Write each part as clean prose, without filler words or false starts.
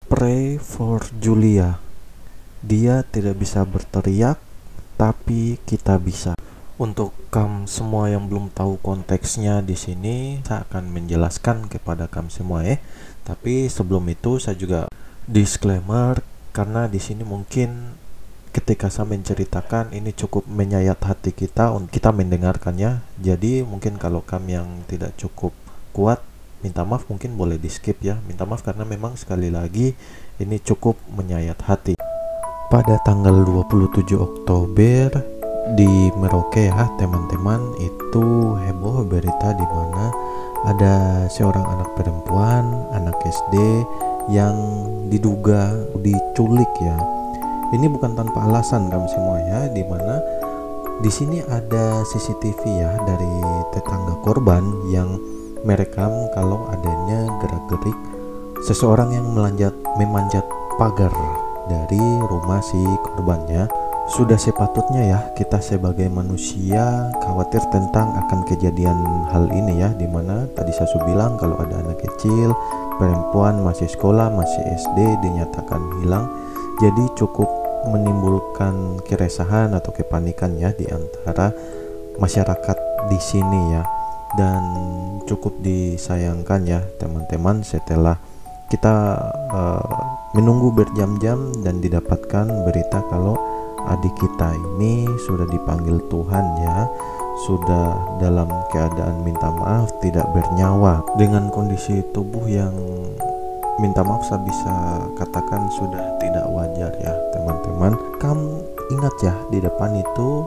Pray for Julia. Dia tidak bisa berteriak, tapi kita bisa. Untuk kamu semua yang belum tahu konteksnya di sini, saya akan menjelaskan kepada kamu semua ya. Tapi sebelum itu saya juga disclaimer karena di sini mungkin ketika saya menceritakan ini cukup menyayat hati kita untuk kita mendengarkannya. Jadi mungkin kalau kamu yang tidak cukup kuat, minta maaf, mungkin boleh di skip ya. Minta maaf karena memang sekali lagi ini cukup menyayat hati. Pada tanggal 27 Oktober di Merauke ya teman-teman, itu heboh berita di mana ada seorang anak perempuan, anak SD yang diduga diculik ya. Ini bukan tanpa alasan kamu semua ya, di mana di sini ada CCTV ya dari tetangga korban yang merekam kalau adanya gerak-gerik seseorang yang memanjat pagar dari rumah si korbannya. Sudah sepatutnya ya kita sebagai manusia khawatir tentang akan kejadian hal ini ya, dimana tadi saya sudah bilang kalau ada anak kecil, perempuan masih sekolah, masih SD dinyatakan hilang. Jadi cukup menimbulkan keresahan atau kepanikan ya di antara masyarakat di sini ya. Dan cukup disayangkan ya teman-teman, setelah kita menunggu berjam-jam dan didapatkan berita kalau adik kita ini sudah dipanggil Tuhan ya, sudah dalam keadaan minta maaf, tidak bernyawa, dengan kondisi tubuh yang minta maaf saya bisa katakan sudah tidak wajar ya teman-teman. Kamu ingat ya di depan itu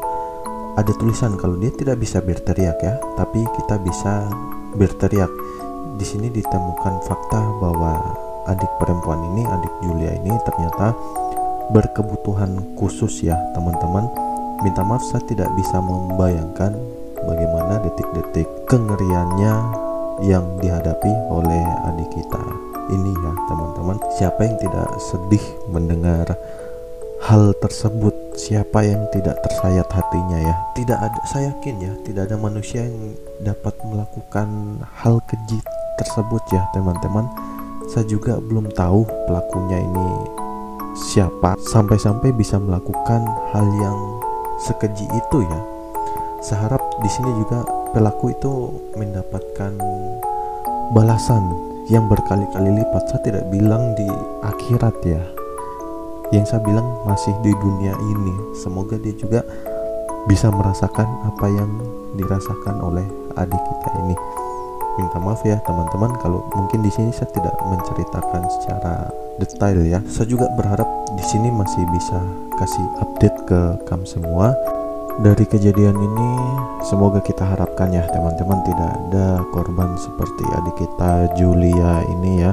ada tulisan kalau dia tidak bisa berteriak ya, tapi kita bisa berteriak. Di sini ditemukan fakta bahwa adik perempuan ini, adik Julia ini ternyata berkebutuhan khusus ya teman-teman. Minta maaf saya tidak bisa membayangkan bagaimana detik-detik kengeriannya yang dihadapi oleh adik kita ini ya teman-teman. Siapa yang tidak sedih mendengar hal tersebut? Siapa yang tidak tersayat hatinya ya? Tidak ada, saya yakin ya, tidak ada manusia yang dapat melakukan hal keji tersebut ya teman-teman. Saya juga belum tahu pelakunya ini siapa sampai-sampai bisa melakukan hal yang sekeji itu ya. Saya harap di sini juga pelaku itu mendapatkan balasan yang berkali-kali lipat. Saya tidak bilang di akhirat ya, yang saya bilang masih di dunia ini. Semoga dia juga bisa merasakan apa yang dirasakan oleh adik kita ini. Minta maaf ya teman-teman kalau mungkin di sini saya tidak menceritakan secara detail ya. Saya juga berharap di sini masih bisa kasih update ke kamu semua dari kejadian ini. Semoga kita harapkan ya teman-teman tidak ada korban seperti adik kita Julia ini ya.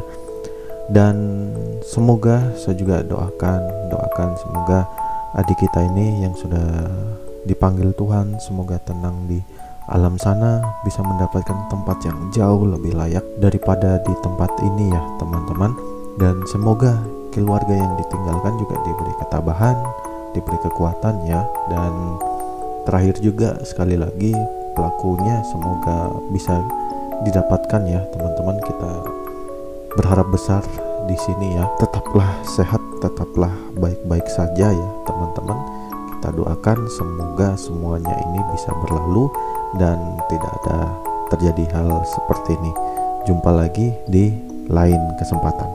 Dan semoga saya juga doakan semoga adik kita ini yang sudah dipanggil Tuhan semoga tenang di alam sana, bisa mendapatkan tempat yang jauh lebih layak daripada di tempat ini ya teman-teman. Dan semoga keluarga yang ditinggalkan juga diberi ketabahan, diberi kekuatan ya. Dan terakhir juga sekali lagi pelakunya semoga bisa didapatkan ya teman-teman. Kita berharap besar di sini ya. Tetaplah sehat, tetaplah baik-baik saja ya teman-teman. Kita doakan semoga semuanya ini bisa berlalu dan tidak ada terjadi hal seperti ini. Jumpa lagi di lain kesempatan.